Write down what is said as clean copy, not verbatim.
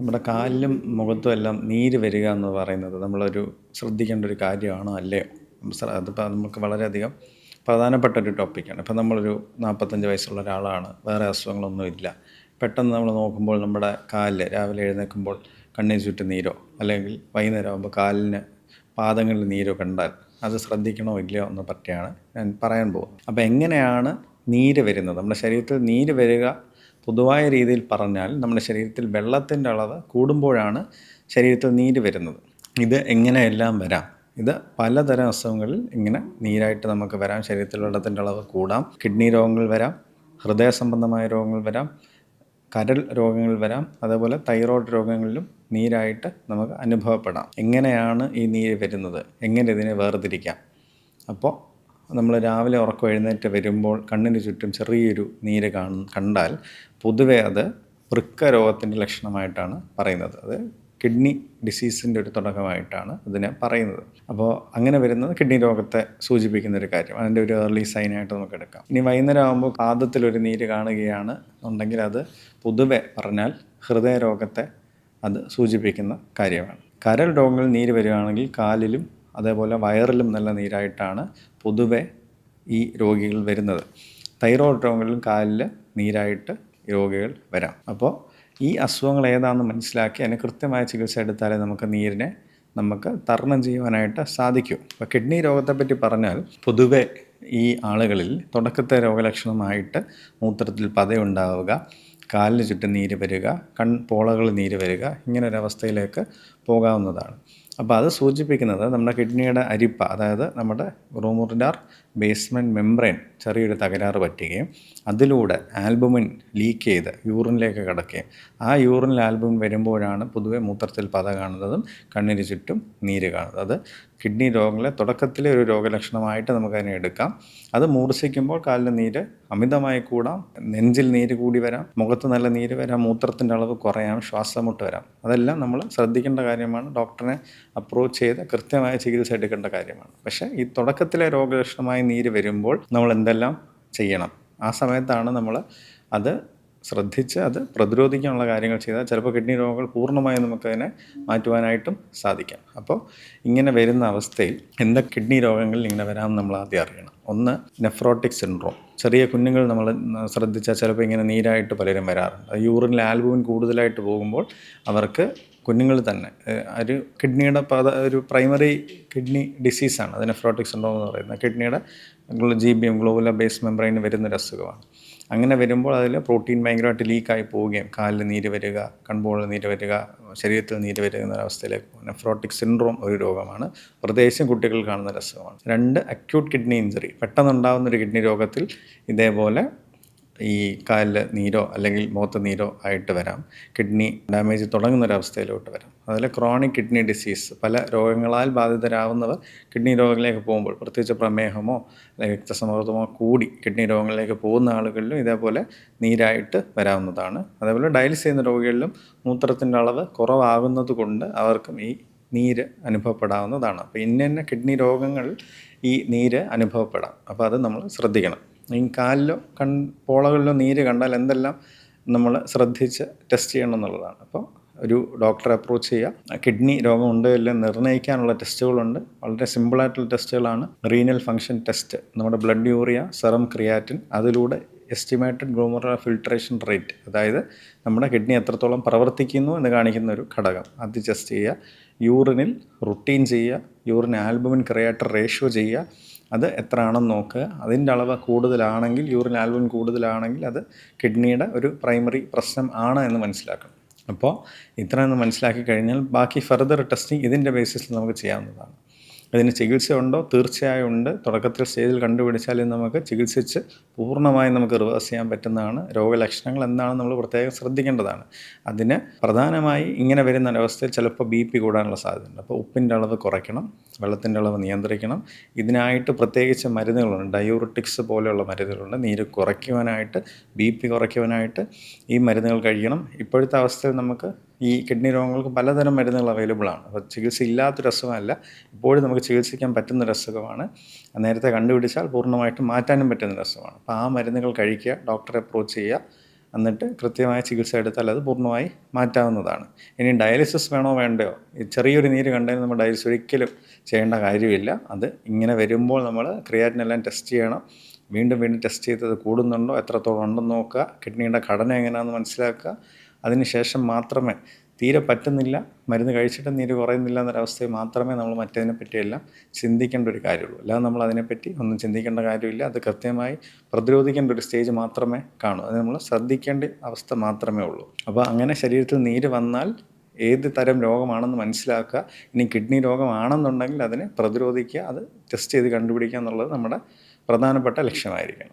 നമ്മുടെ കാലിലും മുഖത്തും എല്ലാം നീര് വരിക എന്ന് പറയുന്നത് നമ്മളൊരു ശ്രദ്ധിക്കേണ്ട ഒരു കാര്യമാണോ അല്ലയോ? അതിപ്പോൾ നമുക്ക് വളരെയധികം പ്രധാനപ്പെട്ട ഒരു ടോപ്പിക്കാണ്. ഇപ്പം നമ്മളൊരു 45 വയസ്സുള്ള ഒരാളാണ്, വേറെ അസുഖങ്ങളൊന്നും ഇല്ല. പെട്ടെന്ന് നമ്മൾ നോക്കുമ്പോൾ നമ്മുടെ കാലിൽ രാവിലെ എഴുന്നേൽക്കുമ്പോൾ കണ്ണിന് ചുറ്റും നീരോ അല്ലെങ്കിൽ വൈകുന്നേരം ആകുമ്പോൾ കാലിന് പാദങ്ങളിൽ നീരോ കണ്ടാൽ അത് ശ്രദ്ധിക്കണോ ഇല്ലയോ എന്ന പറ്റിയാണ് ഞാൻ പറയാൻ പോകുന്നത്. അപ്പോൾ എങ്ങനെയാണ് നീര് വരുന്നത്? നമ്മുടെ ശരീരത്തിൽ നീര് വരിക പൊതുവായ രീതിയിൽ പറഞ്ഞാൽ നമ്മുടെ ശരീരത്തിൽ വെള്ളത്തിൻ്റെ അളവ് കൂടുമ്പോഴാണ് ശരീരത്തിൽ നീര് വരുന്നത്. ഇത് എങ്ങനെയെല്ലാം വരാം? ഇത് പലതരം അസുഖങ്ങളിൽ ഇങ്ങനെ നീരായിട്ട് നമുക്ക് വരാം. ശരീരത്തിൽ വെള്ളത്തിൻ്റെ അളവ് കൂടാം, കിഡ്നി രോഗങ്ങൾ വരാം, ഹൃദയ സംബന്ധമായ രോഗങ്ങൾ വരാം, കരൾ രോഗങ്ങൾ വരാം, അതേപോലെ തൈറോയ്ഡ് രോഗങ്ങളിലും നീരായിട്ട് നമുക്ക് അനുഭവപ്പെടാം. എങ്ങനെയാണ് ഈ നീര് വരുന്നത്? എങ്ങനെ ഇതിനെ വേർതിരിക്കാം? അപ്പോൾ നമ്മൾ രാവിലെ ഉറക്കം എഴുന്നേറ്റ് വരുമ്പോൾ കണ്ണിന് ചുറ്റും ചെറിയൊരു നീര് കണ്ടാൽ പൊതുവെ അത് വൃക്ക രോഗത്തിൻ്റെ ലക്ഷണമായിട്ടാണ് പറയുന്നത്. അത് കിഡ്നി ഡിസീസിൻ്റെ ഒരു തുടക്കമായിട്ടാണ് ഇതിനെ പറയുന്നത്. അപ്പോൾ അങ്ങനെ വരുന്നത് കിഡ്നി രോഗത്തെ സൂചിപ്പിക്കുന്ന ഒരു കാര്യം, അതിൻ്റെ ഒരു ഏർലി സൈനായിട്ട് നമുക്ക് എടുക്കാം. ഇനി വൈകുന്നേരം ആകുമ്പോൾ പാദത്തിലൊരു നീര് കാണുകയാണ് ഉണ്ടെങ്കിൽ അത് പൊതുവെ പറഞ്ഞാൽ ഹൃദയ രോഗത്തെ അത് സൂചിപ്പിക്കുന്ന കാര്യമാണ്. കരൾ രോഗങ്ങളിൽ നീര് വരികയാണെങ്കിൽ കാലിലും അതേപോലെ വയറിലും നല്ല നീരായിട്ടാണ് പൊതുവെ ഈ രോഗികൾ വരുന്നത്. തൈറോയ്ഡ് രോഗങ്ങളിലും കാലിൽ നീരായിട്ട് രോഗികൾ വരാം. അപ്പോൾ ഈ അസുഖങ്ങൾ ഏതാണെന്ന് മനസ്സിലാക്കി അതിന് കൃത്യമായ ചികിത്സ എടുത്താലേ നമുക്ക് നീരിനെ നമുക്ക് തരണം ചെയ്യുവാനായിട്ട് സാധിക്കും. അപ്പോൾ കിഡ്നി രോഗത്തെപ്പറ്റി പറഞ്ഞാൽ പൊതുവെ ഈ ആളുകളിൽ തുടക്കത്തെ രോഗലക്ഷണമായിട്ട് മൂത്രത്തിൽ പതയുണ്ടാവുക, കാലിന് ചുറ്റും നീര് വരിക, കൺപോളകൾ നീര് വരിക, ഇങ്ങനൊരവസ്ഥയിലേക്ക് പോകാവുന്നതാണ്. അപ്പോൾ അത് സൂചിപ്പിക്കുന്നത് നമ്മുടെ കിഡ്നിയുടെ അരിപ്പ, അതായത് നമ്മുടെ ഗ്ലോമെറുലാർ ബേസ്മെൻറ്റ് മെംബ്രെയിൻ ചെറിയൊരു തകരാറ് പറ്റുകയും അതിലൂടെ ആൽബുമിൻ ലീക്ക് ചെയ്ത് യൂറിനിലേക്ക് കിടക്കുകയും ആ യൂറിനിൽ ആൽബുമിൻ വരുമ്പോഴാണ് പൊതുവെ മൂത്രത്തിൽ പത കാണുന്നതും കണ്ണിന് ചുറ്റും നീര് കാണുന്നത്. അത് കിഡ്നി രോഗങ്ങളെ തുടക്കത്തിലെ ഒരു രോഗലക്ഷണമായിട്ട് നമുക്കതിനെ എടുക്കാം. അത് മൂർച്ഛിക്കുമ്പോൾ കാലിൽ നീര് അമിതമായി കൂടാം, നെഞ്ചിൽ നീര് കൂടി വരാം, മുഖത്ത് നല്ല നീര് വരാം, മൂത്രത്തിൻ്റെ അളവ് കുറയാം, ശ്വാസമുട്ട് വരാം. അതെല്ലാം നമ്മൾ ശ്രദ്ധിക്കേണ്ട കാര്യമാണ്. ഡോക്ടറിനെ അപ്രോച്ച് ചെയ്ത് കൃത്യമായ ചികിത്സ എടുക്കേണ്ട കാര്യമാണ്. പക്ഷേ ഈ തുടക്കത്തിലെ രോഗലക്ഷണമായി നീര് വരുമ്പോൾ നമ്മൾ എന്തെല്ലാം ചെയ്യണം? ആ സമയത്താണ് നമ്മൾ അത് ശ്രദ്ധിച്ച് അത് പ്രതിരോധിക്കാനുള്ള കാര്യങ്ങൾ ചെയ്താൽ ചിലപ്പോൾ കിഡ്നി രോഗങ്ങൾ പൂർണ്ണമായും നമുക്കതിനെ മാറ്റുവാനായിട്ടും സാധിക്കാം. അപ്പോൾ ഇങ്ങനെ വരുന്ന അവസ്ഥയിൽ എന്തൊക്കെ കിഡ്നി രോഗങ്ങളിൽ ഇങ്ങനെ വരാമെന്ന് നമ്മൾ ആദ്യം അറിയണം. ഒന്ന്, നെഫ്രോട്ടിക് സിൻഡ്രോം. ചെറിയ കുഞ്ഞുങ്ങൾ നമ്മൾ ശ്രദ്ധിച്ചാൽ ചിലപ്പോൾ ഇങ്ങനെ നീരായിട്ട് പലരും വരാറുണ്ട്. യൂറിനിൽ ആൽബുമിൻ കൂടുതലായിട്ട് പോകുമ്പോൾ അവർക്ക് കുഞ്ഞുങ്ങൾ തന്നെ ഒരു കിഡ്നിയുടെ ഒരു പ്രൈമറി കിഡ്നി ഡിസീസാണ് അത് നെഫ്രോട്ടിക് സിൻഡ്രോം എന്ന് പറയുന്നത്. കിഡ്നിയുടെ GBM ഗ്ലോബുലർ ബേസ് മെംബ്രെയിന് വരുന്നൊരു അസുഖമാണ്. അങ്ങനെ വരുമ്പോൾ അതിൽ പ്രോട്ടീൻ ഭയങ്കരമായിട്ട് ലീക്കായി പോവുകയും കാലിൽ നീര് വരിക, കൺപോളിൽ നീര് വരിക, ശരീരത്തിൽ നീര് വരിക എന്നൊരവസ്ഥയിലേക്ക് പോകും. നെഫ്രോട്ടിക് സിൻഡ്രോം ഒരു രോഗമാണ്, പ്രത്യേകിച്ചും കുട്ടികൾ കാണുന്നൊരു അസുഖമാണ്. 2, അക്യൂട്ട് കിഡ്നി ഇഞ്ചറി. പെട്ടെന്നുണ്ടാകുന്നൊരു കിഡ്നി രോഗത്തിൽ ഇതേപോലെ ഈ കാലിൽ നീരോ അല്ലെങ്കിൽ മുഖത്ത് നീരോ ആയിട്ട് വരാം. കിഡ്നി ഡാമേജ് തുടങ്ങുന്നൊരവസ്ഥയിലോട്ട് വരാം. അതിൽ ക്രോണിക് കിഡ്നി ഡിസീസ്, പല രോഗങ്ങളാൽ ബാധിതരാകുന്നവർ കിഡ്നി രോഗങ്ങളിലേക്ക് പോകുമ്പോൾ, പ്രത്യേകിച്ച് പ്രമേഹമോ അല്ലെങ്കിൽ രക്തസമ്മർദ്ദമോ കൂടി കിഡ്നി രോഗങ്ങളിലേക്ക് പോകുന്ന ആളുകളിലും ഇതേപോലെ നീരായിട്ട് വരാവുന്നതാണ്. അതേപോലെ ഡയാലിസിസ് ചെയ്യുന്ന രോഗികളിലും മൂത്രത്തിൻ്റെ അളവ് കുറവാകുന്നത് കൊണ്ട് അവർക്കും ഈ നീര് അനുഭവപ്പെടാവുന്നതാണ്. അപ്പോൾ ഇന്ന കിഡ്നി രോഗങ്ങൾ ഈ നീര് അനുഭവപ്പെടാം. അപ്പോൾ അത് നമ്മൾ ശ്രദ്ധിക്കണം. ഈ കാലിലോ പോളകളിലോ നീര് കണ്ടാൽ എന്തെല്ലാം നമ്മൾ ശ്രദ്ധിച്ച് ടെസ്റ്റ് ചെയ്യണം എന്നുള്ളതാണ്. അപ്പോൾ ഒരു ഡോക്ടറെ അപ്രോച്ച് ചെയ്യുക. കിഡ്നി രോഗം ഉണ്ടോ ഇല്ലയോ നിർണ്ണയിക്കാനുള്ള ടെസ്റ്റുകളുണ്ട്. വളരെ സിമ്പിളായിട്ടുള്ള ടെസ്റ്റുകളാണ്. റീനൽ ഫങ്ഷൻ ടെസ്റ്റ്, നമ്മുടെ ബ്ലഡ് യൂറിയ, സെറം ക്രിയാറ്റിൻ, അതിലൂടെ എസ്റ്റിമേറ്റഡ് ഗ്ലോമെറുലാർ ഫിൽട്രേഷൻ റേറ്റ്, അതായത് നമ്മുടെ കിഡ്നി എത്രത്തോളം പ്രവർത്തിക്കുന്നു എന്ന് കാണിക്കുന്ന ഒരു ഘടകം, അത് ടെസ്റ്റ് ചെയ്യുക. യൂറിനിൽ റുട്ടീൻ ചെയ്യുക. യൂറിൻ ആൽബുമിൻ ക്രിയാറ്റിൻ റേഷ്യോ ചെയ്യുക. അത് എത്ര ആണെന്ന് നോക്കുക. അതിൻ്റെ അളവ് കൂടുതലാണെങ്കിൽ, യൂറിൻ ആൽബുമിൻ കൂടുതലാണെങ്കിൽ അത് കിഡ്നിയുടെ ഒരു പ്രൈമറി പ്രശ്നം ആണ് എന്ന് മനസ്സിലാക്കണം. അപ്പോൾ ഇത്രയൊന്ന് മനസ്സിലാക്കി കഴിഞ്ഞാൽ ബാക്കി ഫർദർ ടെസ്റ്റിംഗ് ഇതിൻ്റെ ബേസിസിൽ നമുക്ക് ചെയ്യാവുന്നതാണ്. ഇതിന് ചികിത്സയുണ്ടോ? തീർച്ചയായും ഉണ്ട്. തുടക്കത്തിൽ സ്റ്റേജിൽ കണ്ടുപിടിച്ചാൽ നമുക്ക് ചികിത്സിച്ച് പൂർണ്ണമായും നമുക്ക് റിവേഴ്സ് ചെയ്യാൻ പറ്റുന്നതാണ്. രോഗലക്ഷണങ്ങൾ എന്താണെന്ന് നമ്മൾ പ്രത്യേകം ശ്രദ്ധിക്കേണ്ടതാണ്. അതിന് പ്രധാനമായി ഇങ്ങനെ വരുന്ന ഒരവസ്ഥയിൽ ചിലപ്പോൾ BP കൂടാനുള്ള സാധ്യതയുണ്ട്. അപ്പോൾ ഉപ്പിൻ്റെ അളവ് കുറയ്ക്കണം, വെള്ളത്തിൻ്റെ അളവ് നിയന്ത്രിക്കണം. ഇതിനായിട്ട് പ്രത്യേകിച്ച് മരുന്നുകളുണ്ട്. ഡയൂറിറ്റിക്സ് പോലെയുള്ള മരുന്നുകളുണ്ട്. നീര് കുറയ്ക്കുവാനായിട്ട്, BP കുറയ്ക്കുവാനായിട്ട് ഈ മരുന്നുകൾ കഴിക്കണം. ഇപ്പോഴത്തെ അവസ്ഥയിൽ നമുക്ക് ഈ കിഡ്നി രോഗങ്ങൾക്ക് പലതരം മരുന്നുകൾ അവൈലബിളാണ്. അപ്പോൾ ചികിത്സ ഇല്ലാത്തൊരു അസുഖമല്ല, ഇപ്പോഴും നമുക്ക് ചികിത്സിക്കാൻ പറ്റുന്നൊരു അസുഖമാണ്. നേരത്തെ കണ്ടുപിടിച്ചാൽ പൂർണ്ണമായിട്ടും മാറ്റാനും പറ്റുന്നൊരു അസുഖമാണ്. അപ്പോൾ ആ മരുന്നുകൾ കഴിക്കുക, ഡോക്ടറെ അപ്രോച്ച് ചെയ്യുക. എന്നിട്ട് കൃത്യമായ ചികിത്സ എടുത്താൽ അത് പൂർണ്ണമായി മാറ്റാവുന്നതാണ്. ഇനി ഡയാലിസിസ് വേണോ വേണ്ടയോ? ഈ ചെറിയൊരു നീര് കണ്ടതിന് നമ്മൾ ഡയാലിസിസ് ഒരിക്കലും ചെയ്യേണ്ട കാര്യമില്ല. അത് ഇങ്ങനെ വരുമ്പോൾ നമ്മൾ ക്രിയാറ്റിനെല്ലാം ടെസ്റ്റ് ചെയ്യണം. വീണ്ടും വീണ്ടും ടെസ്റ്റ് ചെയ്തത് കൂടുന്നുണ്ടോ, എത്രത്തോളം ഉണ്ടെന്ന് നോക്കുക, കിഡ്നിയുടെ ഘടന എങ്ങനെയാണെന്ന് മനസ്സിലാക്കുക. അതിന് ശേഷം മാത്രമേ, തീരെ പറ്റുന്നില്ല, മരുന്ന് കഴിച്ചിട്ടും നീര് കുറയുന്നില്ല എന്നൊരവസ്ഥയിൽ മാത്രമേ നമ്മൾ മറ്റതിനെ പറ്റിയെല്ലാം ചിന്തിക്കേണ്ട ഒരു കാര്യമുള്ളൂ. അല്ലാതെ നമ്മൾ അതിനെപ്പറ്റി ഒന്നും ചിന്തിക്കേണ്ട കാര്യമില്ല. അത് കൃത്യമായി പ്രതിരോധിക്കേണ്ട ഒരു സ്റ്റേജ് മാത്രമേ കാണൂ. അത് നമ്മൾ ശ്രദ്ധിക്കേണ്ട അവസ്ഥ മാത്രമേ ഉള്ളൂ. അപ്പോൾ അങ്ങനെ ശരീരത്തിൽ നീര് വന്നാൽ ഏത് തരം രോഗമാണെന്ന് മനസ്സിലാക്കുക. ഇനി കിഡ്നി രോഗമാണെന്നുണ്ടെങ്കിൽ അതിനെ പ്രതിരോധിക്കുക, അത് ടെസ്റ്റ് ചെയ്ത് കണ്ടുപിടിക്കുക എന്നുള്ളത് നമ്മുടെ പ്രധാനപ്പെട്ട ലക്ഷ്യമായിരിക്കണം.